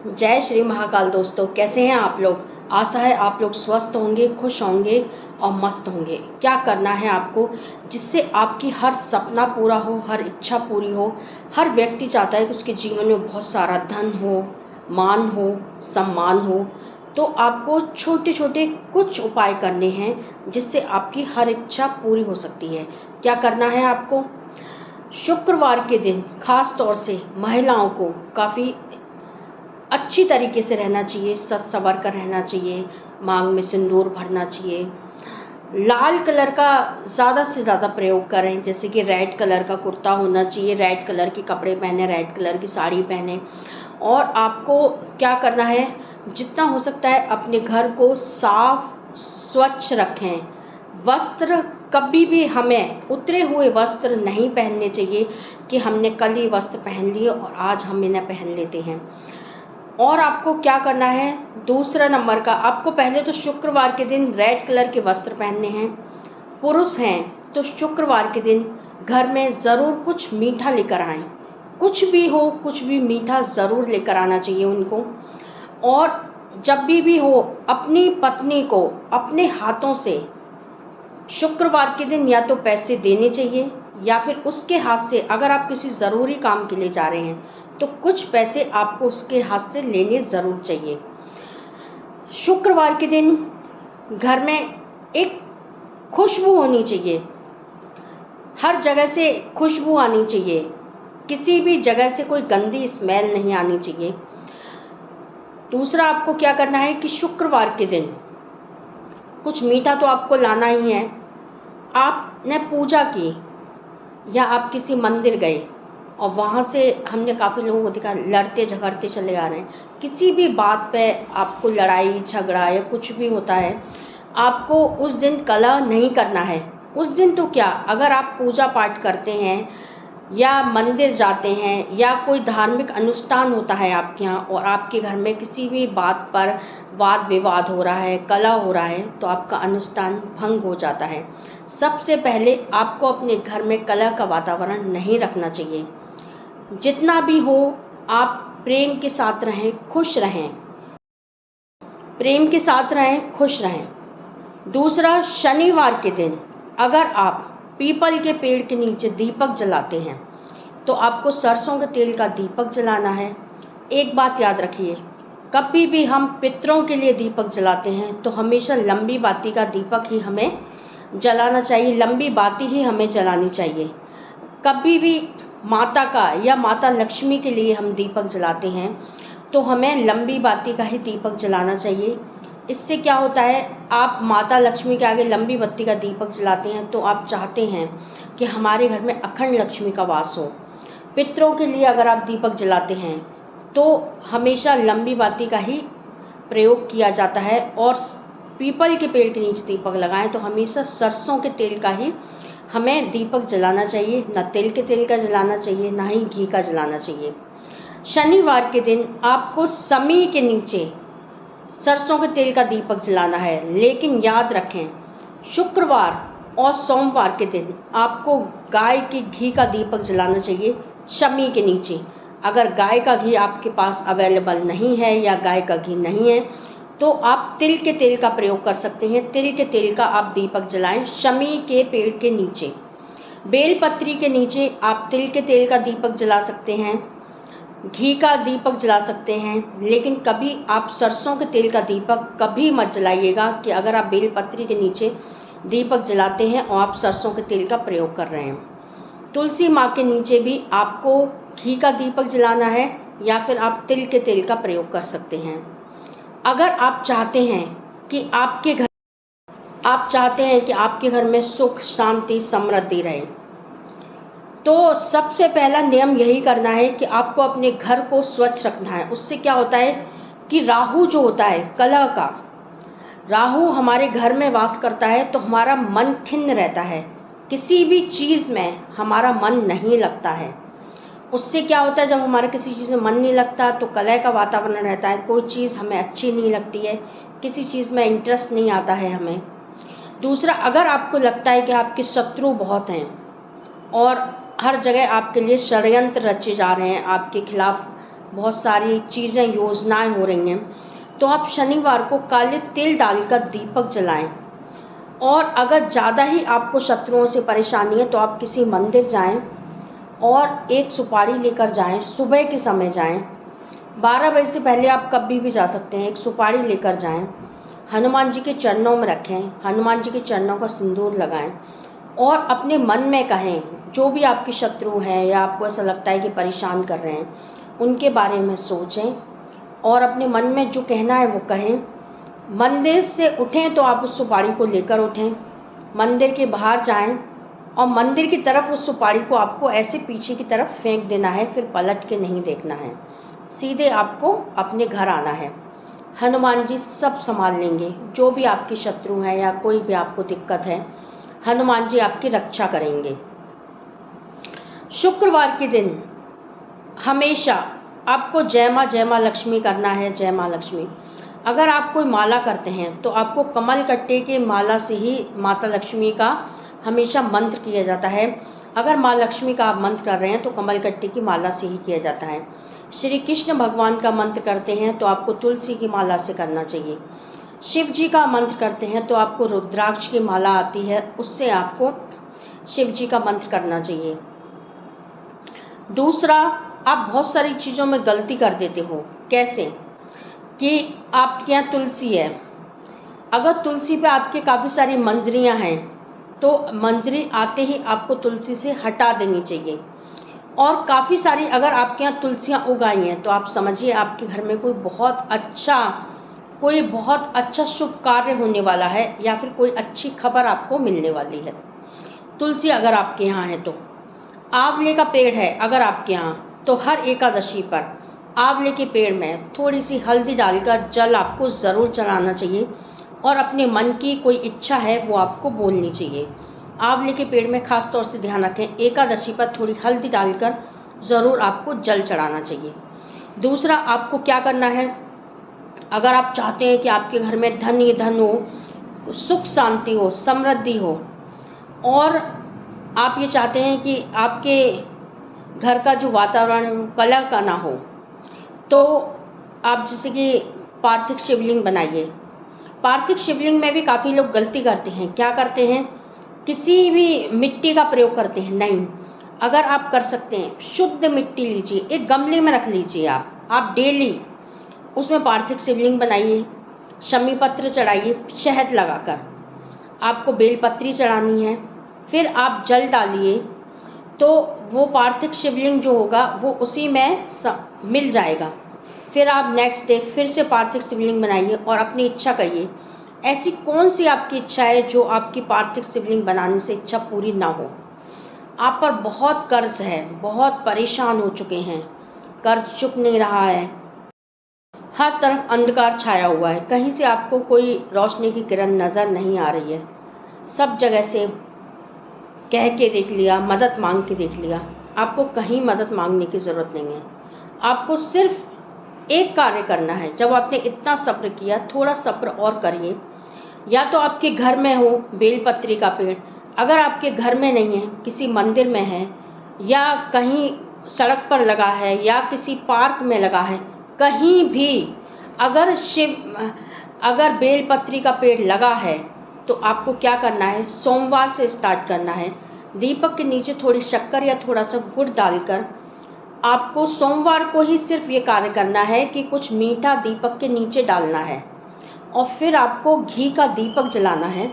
जय श्री महाकाल। दोस्तों, कैसे हैं आप लोग। आशा है आप लोग स्वस्थ होंगे, खुश होंगे और मस्त होंगे। क्या करना है आपको जिससे आपकी हर सपना पूरा हो, हर इच्छा पूरी हो। हर व्यक्ति चाहता है कि उसके जीवन में बहुत सारा धन हो, मान हो, सम्मान हो। तो आपको छोटे छोटे कुछ उपाय करने हैं जिससे आपकी हर इच्छा पूरी हो सकती है। क्या करना है आपको, शुक्रवार के दिन खास तौर से महिलाओं को काफ़ी अच्छी तरीके से रहना चाहिए, सज संवर कर रहना चाहिए, मांग में सिंदूर भरना चाहिए। लाल कलर का ज़्यादा से ज़्यादा प्रयोग करें, जैसे कि रेड कलर का कुर्ता होना चाहिए, रेड कलर के कपड़े पहने, रेड कलर की साड़ी पहने। और आपको क्या करना है, जितना हो सकता है अपने घर को साफ स्वच्छ रखें। वस्त्र कभी भी हमें उतरे हुए वस्त्र नहीं पहनने चाहिए कि हमने कल ही वस्त्र पहन लिए और आज हम इन्हें पहन लेते हैं। और आपको क्या करना है, दूसरा नंबर का, आपको पहले तो शुक्रवार के दिन रेड कलर के वस्त्र पहनने हैं। पुरुष हैं तो शुक्रवार के दिन घर में ज़रूर कुछ मीठा लेकर आएं। कुछ भी हो, कुछ भी मीठा ज़रूर लेकर आना चाहिए उनको। और जब भी हो अपनी पत्नी को अपने हाथों से शुक्रवार के दिन या तो पैसे देने चाहिए या फिर उसके हाथ से, अगर आप किसी ज़रूरी काम के लिए जा रहे हैं तो कुछ पैसे आपको उसके हाथ से लेने ज़रूर चाहिए। शुक्रवार के दिन घर में एक खुशबू होनी चाहिए, हर जगह से खुशबू आनी चाहिए, किसी भी जगह से कोई गंदी स्मेल नहीं आनी चाहिए। दूसरा आपको क्या करना है कि शुक्रवार के दिन कुछ मीठा तो आपको लाना ही है। आपने पूजा की या आप किसी मंदिर गए और वहाँ से हमने काफ़ी लोगों को देखा लड़ते झगड़ते चले आ रहे हैं, किसी भी बात पे आपको लड़ाई झगड़ा या कुछ भी होता है, आपको उस दिन कलह नहीं करना है। उस दिन तो क्या, अगर आप पूजा पाठ करते हैं या मंदिर जाते हैं या कोई धार्मिक अनुष्ठान होता है आपके यहाँ और आपके घर में किसी भी बात पर वाद विवाद हो रहा है, कलह हो रहा है, तो आपका अनुष्ठान भंग हो जाता है। सबसे पहले आपको अपने घर में कलह का वातावरण नहीं रखना चाहिए। जितना भी हो आप प्रेम के साथ रहें, खुश रहें, प्रेम के साथ रहें, खुश रहें। दूसरा, शनिवार के दिन अगर आप पीपल के पेड़ के नीचे दीपक जलाते हैं तो आपको सरसों के तेल का दीपक जलाना है। एक बात याद रखिए, कभी भी हम पितरों के लिए दीपक जलाते हैं तो हमेशा लंबी बाती का दीपक ही हमें जलाना चाहिए, लंबी बाती ही हमें जलानी चाहिए। कभी भी माता का या माता लक्ष्मी के लिए हम दीपक जलाते हैं तो हमें लंबी बाती का ही दीपक जलाना चाहिए। इससे क्या होता है, आप माता लक्ष्मी के आगे लंबी बत्ती का दीपक जलाते हैं तो आप चाहते हैं कि हमारे घर में अखंड लक्ष्मी का वास हो। पितरों के लिए अगर आप दीपक जलाते हैं तो हमेशा लंबी बाती का ही प्रयोग किया जाता है। और पीपल के पेड़ के नीचे दीपक लगाएं तो हमेशा सरसों के तेल का ही हमें दीपक जलाना चाहिए, ना तिल के तेल का जलाना चाहिए, ना ही घी का जलाना चाहिए। शनिवार के दिन आपको समी के नीचे सरसों के तेल का दीपक जलाना है। लेकिन याद रखें, शुक्रवार और सोमवार के दिन आपको गाय के घी का दीपक जलाना चाहिए शमी के नीचे। अगर गाय का घी आपके पास अवेलेबल नहीं है या गाय का घी नहीं है तो आप तिल के तेल का प्रयोग कर सकते हैं। तिल के तेल का आप दीपक जलाएं शमी के पेड़ के नीचे। बेलपत्री के नीचे आप तिल के तेल का दीपक जला सकते हैं, घी का दीपक जला सकते हैं। लेकिन कभी आप सरसों के तेल का दीपक कभी मत जलाइएगा कि अगर आप बेलपत्री के नीचे दीपक जलाते हैं और आप सरसों के तेल का प्रयोग कर रहे हैं। तुलसी माँ के नीचे भी आपको घी का दीपक जलाना है या फिर आप तिल के तेल का प्रयोग कर सकते हैं। अगर आप चाहते हैं कि आपके घर में सुख शांति समृद्धि रहे तो सबसे पहला नियम यही करना है कि आपको अपने घर को स्वच्छ रखना है। उससे क्या होता है कि राहु जो होता है, कलह का राहु हमारे घर में वास करता है तो हमारा मन खिन्न रहता है, किसी भी चीज़ में हमारा मन नहीं लगता है। उससे क्या होता है, जब हमारा किसी चीज़ में मन नहीं लगता तो कलह का वातावरण रहता है, कोई चीज़ हमें अच्छी नहीं लगती है, किसी चीज़ में इंटरेस्ट नहीं आता है हमें। दूसरा, अगर आपको लगता है कि आपके शत्रु बहुत हैं और हर जगह आपके लिए षड्यंत्र रचे जा रहे हैं, आपके खिलाफ बहुत सारी चीज़ें योजनाएं हो रही हैं, तो आप शनिवार को काले तिल डालकर दीपक जलाएं। और अगर ज़्यादा ही आपको शत्रुओं से परेशानी है तो आप किसी मंदिर जाएं और एक सुपारी लेकर जाएं, सुबह के समय जाएं, 12 बजे से पहले आप कभी भी जा सकते हैं। एक सुपारी लेकर जाएं, हनुमान जी के चरणों में रखें, हनुमान जी के चरणों का सिंदूर लगाएं और अपने मन में कहें, जो भी आपके शत्रु हैं या आपको ऐसा लगता है कि परेशान कर रहे हैं, उनके बारे में सोचें और अपने मन में जो कहना है वो कहें। मंदिर से उठें तो आप उस सुपारी को लेकर उठें, मंदिर के बाहर जाएं और मंदिर की तरफ उस सुपारी को आपको ऐसे पीछे की तरफ फेंक देना है, फिर पलट के नहीं देखना है, सीधे आपको अपने घर आना है। हनुमान जी सब संभाल लेंगे, जो भी आपके शत्रु हैं या कोई भी आपको दिक्कत है, हनुमान जी आपकी रक्षा करेंगे। शुक्रवार के दिन हमेशा आपको जय माँ लक्ष्मी करना है, जय माँ लक्ष्मी। अगर आप कोई माला करते हैं तो आपको कमल कट्टे के माला से ही माता लक्ष्मी का हमेशा मंत्र किया जाता है। अगर माँ लक्ष्मी का आप मंत्र कर रहे हैं तो कमल कट्टे की माला से ही किया जाता है। श्री कृष्ण भगवान का मंत्र करते हैं तो आपको तुलसी की माला से करना चाहिए। शिव जी का मंत्र करते हैं तो आपको रुद्राक्ष की माला आती है, उससे आपको शिव जी का मंत्र करना चाहिए। दूसरा, आप बहुत सारी चीज़ों में गलती कर देते हो। कैसे कि आपके यहाँ तुलसी है, अगर तुलसी पे आपके काफ़ी सारी मंजरियाँ हैं तो मंजरी आते ही आपको तुलसी से हटा देनी चाहिए। और काफ़ी सारी अगर आपके यहाँ तुलसियाँ उगाई हैं तो आप समझिए आपके घर में कोई बहुत अच्छा शुभ कार्य होने वाला है या फिर कोई अच्छी खबर आपको मिलने वाली है। तुलसी अगर आपके यहाँ है तो, आंवले का पेड़ है अगर आपके यहाँ, तो हर एकादशी पर आंवले के पेड़ में थोड़ी सी हल्दी डालकर जल आपको ज़रूर चढ़ाना चाहिए और अपने मन की कोई इच्छा है वो आपको बोलनी चाहिए। आंवले के पेड़ में खास तौर से ध्यान रखें, एकादशी पर थोड़ी हल्दी डालकर ज़रूर आपको जल चढ़ाना चाहिए। दूसरा, आपको क्या करना है, अगर आप चाहते हैं कि आपके घर में धन ही धन हो, सुख शांति हो, समृद्धि हो, और आप ये चाहते हैं कि आपके घर का जो वातावरण कलह का ना हो, तो आप जैसे कि पार्थिव शिवलिंग बनाइए। पार्थिव शिवलिंग में भी काफ़ी लोग गलती करते हैं। क्या करते हैं, किसी भी मिट्टी का प्रयोग करते हैं। नहीं, अगर आप कर सकते हैं शुद्ध मिट्टी लीजिए, एक गमले में रख लीजिए, आप डेली उसमें पार्थिव शिवलिंग बनाइए, शमी पत्र चढ़ाइए शहद लगाकर, आपको बेलपत्री चढ़ानी है, फिर आप जल डालिए तो वो पार्थिव शिवलिंग जो होगा वो उसी में मिल जाएगा। फिर आप नेक्स्ट डे फिर से पार्थिव शिवलिंग बनाइए और अपनी इच्छा कहिए। ऐसी कौन सी आपकी इच्छा है जो आपकी पार्थिव शिवलिंग बनाने से इच्छा पूरी ना हो। आप पर बहुत कर्ज है, बहुत परेशान हो चुके हैं, कर्ज चुक नहीं रहा है, हर तरफ अंधकार छाया हुआ है, कहीं से आपको कोई रोशनी की किरण नज़र नहीं आ रही है, सब जगह से कह के देख लिया, मदद मांग के देख लिया, आपको कहीं मदद मांगने की ज़रूरत नहीं है। आपको सिर्फ एक कार्य करना है। जब आपने इतना सब्र किया, थोड़ा सब्र और करिए। या तो आपके घर में हो बेलपत्री का पेड़, अगर आपके घर में नहीं है, किसी मंदिर में है या कहीं सड़क पर लगा है या किसी पार्क में लगा है, कहीं भी अगर बेलपत्री का पेड़ लगा है तो आपको क्या करना है, सोमवार से स्टार्ट करना है। दीपक के नीचे थोड़ी शक्कर या थोड़ा सा गुड़ डालकर आपको सोमवार को ही सिर्फ ये कार्य करना है कि कुछ मीठा दीपक के नीचे डालना है और फिर आपको घी का दीपक जलाना है।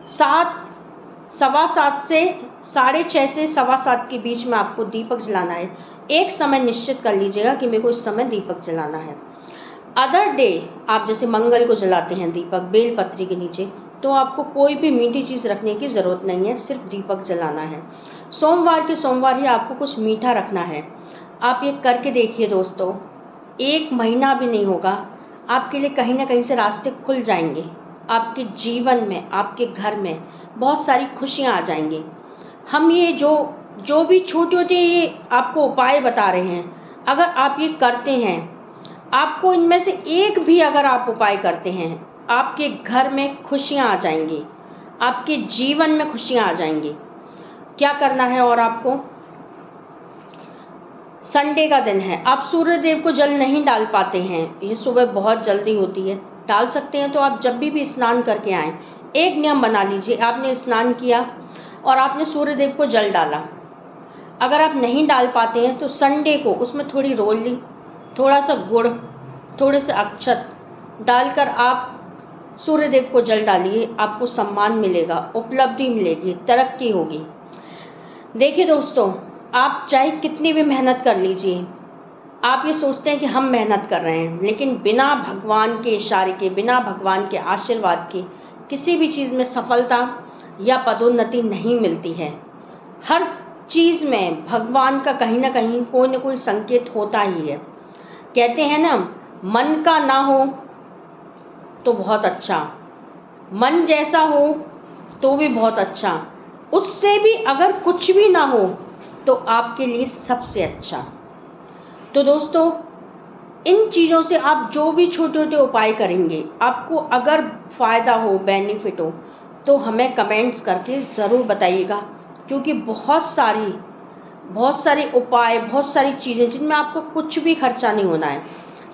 7:15 से 6:30 से 7:15 के बीच में आपको दीपक जलाना है। एक समय निश्चित कर लीजिएगा कि मेरे को इस समय दीपक जलाना है। अदर डे आप जैसे मंगल को जलाते हैं दीपक बेलपत्री के नीचे, तो आपको कोई भी मीठी चीज़ रखने की ज़रूरत नहीं है, सिर्फ दीपक जलाना है। सोमवार के सोमवार ही आपको कुछ मीठा रखना है। आप ये करके देखिए दोस्तों, 1 महीना भी नहीं होगा, आपके लिए कहीं ना कहीं से रास्ते खुल जाएंगे। आपके जीवन में, आपके घर में बहुत सारी खुशियाँ आ जाएंगी। हम ये जो भी छोटे छोटे ये आपको उपाय बता रहे हैं, अगर आप ये करते हैं, आपको इनमें से एक भी अगर आप उपाय करते हैं, आपके घर में खुशियाँ आ जाएंगी, आपके जीवन में खुशियाँ आ जाएंगी। क्या करना है, और आपको संडे का दिन है, आप सूर्य देव को जल नहीं डाल पाते हैं, ये सुबह बहुत जल्दी होती है, डाल सकते हैं तो आप जब भी स्नान करके आएँ, एक नियम बना लीजिए, आपने स्नान किया और आपने सूर्य देव को जल डाला। अगर आप नहीं डाल पाते हैं तो संडे को उसमें थोड़ी रोली, थोड़ा सा गुड़, थोड़े से अक्षत डालकर आप सूर्य देव को जल डालिए, आपको सम्मान मिलेगा, उपलब्धि मिलेगी, तरक्की होगी। देखिए दोस्तों, आप चाहे कितनी भी मेहनत कर लीजिए, आप ये सोचते हैं कि हम मेहनत कर रहे हैं, लेकिन बिना भगवान के इशारे के, बिना भगवान के आशीर्वाद के किसी भी चीज़ में सफलता या पदोन्नति नहीं मिलती है। हर चीज़ में भगवान का कहीं ना कहीं कोई ना कोई संकेत होता ही है। कहते हैं ना, मन का ना हो तो बहुत अच्छा, मन जैसा हो तो भी बहुत अच्छा, उससे भी अगर कुछ भी ना हो तो आपके लिए सबसे अच्छा। तो दोस्तों, इन चीज़ों से आप जो भी छोटे छोटे उपाय करेंगे, आपको अगर फ़ायदा हो, बेनिफिट हो, तो हमें कमेंट्स करके ज़रूर बताइएगा, क्योंकि बहुत सारे उपाय, बहुत सारी चीज़ें जिनमें आपको कुछ भी खर्चा नहीं होना है,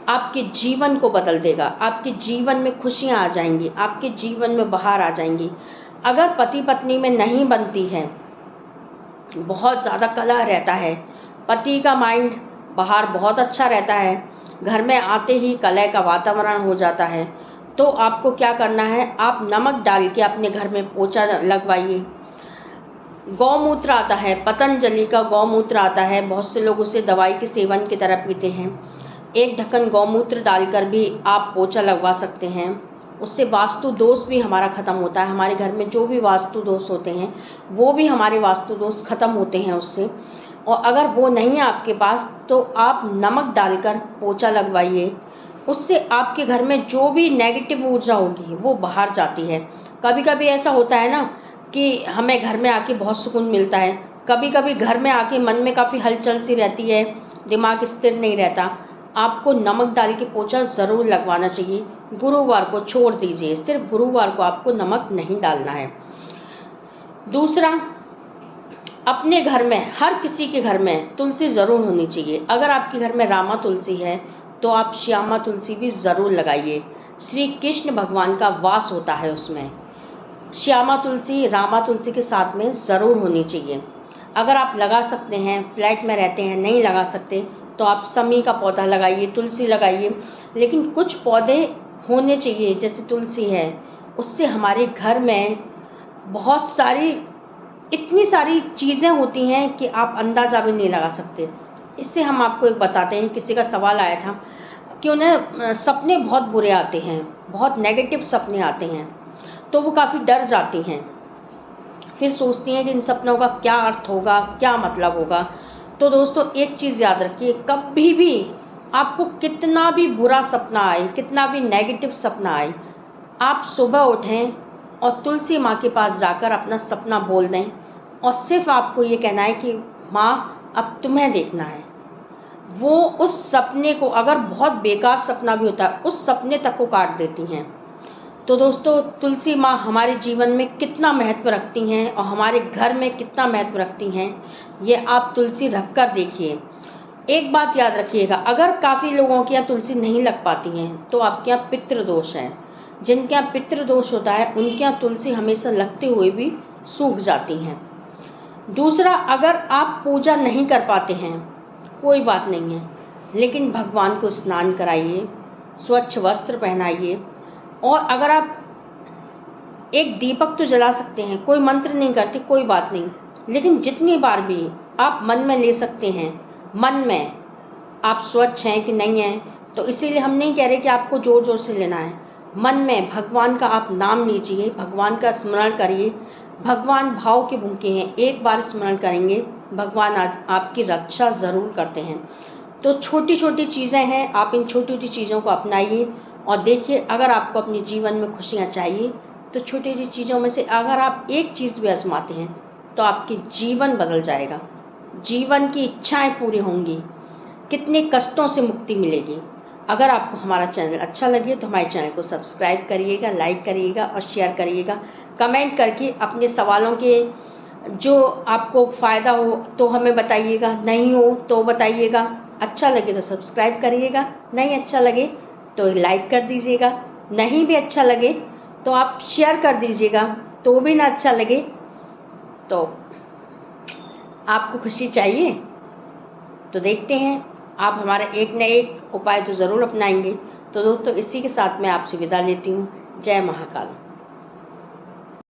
आपके जीवन को बदल देगा, आपके जीवन में खुशियाँ आ जाएंगी, आपके जीवन में बहार आ जाएंगी। अगर पति पत्नी में नहीं बनती है, बहुत ज़्यादा कलह रहता है, पति का माइंड बाहर बहुत अच्छा रहता है, घर में आते ही कलह का वातावरण हो जाता है, तो आपको क्या करना है, आप नमक डाल के अपने घर में पोछा लगवाइए। गौमूत्र आता है, पतंजलि का गौमूत्र आता है, बहुत से लोग उसे दवाई के सेवन की तरह पीते हैं। एक ढक्कन गौमूत्र डालकर भी आप पोछा लगवा सकते हैं, उससे वास्तु दोष भी हमारा ख़त्म होता है। हमारे घर में जो भी वास्तु दोष होते हैं वो भी हमारे वास्तु दोष ख़त्म होते हैं उससे। और अगर वो नहीं है आपके पास तो आप नमक डालकर पोछा लगवाइए, उससे आपके घर में जो भी नेगेटिव ऊर्जा होगी वो बाहर जाती है। कभी कभी ऐसा होता है ना कि हमें घर में आके बहुत सुकून मिलता है, कभी कभी घर में आके मन में काफ़ी हलचल सी रहती है, दिमाग स्थिर नहीं रहता। आपको नमक डाल के पोछा ज़रूर लगवाना चाहिए। गुरुवार को छोड़ दीजिए, सिर्फ गुरुवार को आपको नमक नहीं डालना है। दूसरा, अपने घर में, हर किसी के घर में तुलसी ज़रूर होनी चाहिए। अगर आपके घर में रामा तुलसी है तो आप श्यामा तुलसी भी ज़रूर लगाइए। श्री कृष्ण भगवान का वास होता है उसमें। श्यामा तुलसी रामा तुलसी के साथ में ज़रूर होनी चाहिए। अगर आप लगा सकते हैं, फ्लैट में रहते हैं, नहीं लगा सकते, तो आप समी का पौधा लगाइए, तुलसी लगाइए, लेकिन कुछ पौधे होने चाहिए, जैसे तुलसी है, उससे हमारे घर में बहुत सारी, इतनी सारी चीज़ें होती हैं कि आप अंदाज़ा भी नहीं लगा सकते। इससे हम आपको एक बताते हैं। किसी का सवाल आया था कि उन्हें सपने बहुत बुरे आते हैं, बहुत नेगेटिव सपने आते हैं, तो वो काफ़ी डर जाती हैं, फिर सोचती हैं कि इन सपनों का क्या अर्थ होगा, क्या मतलब होगा। तो दोस्तों, एक चीज़ याद रखिए, कभी भी आपको कितना भी बुरा सपना आए, कितना भी नेगेटिव सपना आए, आप सुबह उठें और तुलसी माँ के पास जाकर अपना सपना बोल दें, और सिर्फ आपको ये कहना है कि माँ अब तुम्हें देखना है। वो उस सपने को, अगर बहुत बेकार सपना भी होता है, उस सपने तक को काट देती हैं। तो दोस्तों, तुलसी माँ हमारे जीवन में कितना महत्व रखती हैं और हमारे घर में कितना महत्व रखती हैं, ये आप तुलसी रख कर देखिए। एक बात याद रखिएगा, अगर काफ़ी लोगों के यहाँ तुलसी नहीं लग पाती हैं तो आपके यहाँ पितृदोष है। जिनके यहाँ पितृदोष होता है उनके यहाँ तुलसी हमेशा लगते हुए भी सूख जाती हैं। दूसरा, अगर आप पूजा नहीं कर पाते हैं, कोई बात नहीं है, लेकिन भगवान को स्नान कराइए, स्वच्छ वस्त्र पहनाइए, और अगर आप एक दीपक तो जला सकते हैं, कोई मंत्र नहीं करते, कोई बात नहीं, लेकिन जितनी बार भी आप मन में ले सकते हैं, मन में आप स्वच्छ हैं कि नहीं हैं, तो इसीलिए हम नहीं कह रहे कि आपको ज़ोर ज़ोर से लेना है। मन में भगवान का आप नाम लीजिए, भगवान का स्मरण करिए। भगवान भाव के भूखे हैं, एक बार स्मरण करेंगे भगवान आपकी रक्षा ज़रूर करते हैं। तो छोटी छोटी चीज़ें हैं, आप इन छोटी छोटी चीज़ों को अपनाइए और देखिए, अगर आपको अपने जीवन में खुशियाँ चाहिए तो छोटी छोटी चीज़ों में से अगर आप एक चीज़ भी आजमाते हैं तो आपकी जीवन बदल जाएगा, जीवन की इच्छाएं पूरी होंगी, कितने कष्टों से मुक्ति मिलेगी। अगर आपको हमारा चैनल अच्छा लगे तो हमारे चैनल को सब्सक्राइब करिएगा, लाइक करिएगा और शेयर करिएगा। कमेंट करके अपने सवालों के जो आपको फ़ायदा हो तो हमें बताइएगा, नहीं हो तो बताइएगा। अच्छा लगे तो सब्सक्राइब करिएगा, नहीं अच्छा लगे तो लाइक कर दीजिएगा, नहीं भी अच्छा लगे तो आप शेयर कर दीजिएगा, तो भी ना अच्छा लगे तो आपको खुशी चाहिए तो देखते हैं आप हमारा एक न एक उपाय तो ज़रूर अपनाएंगे। तो दोस्तों इसी के साथ मैं आपसे विदा लेती हूँ। जय महाकाल।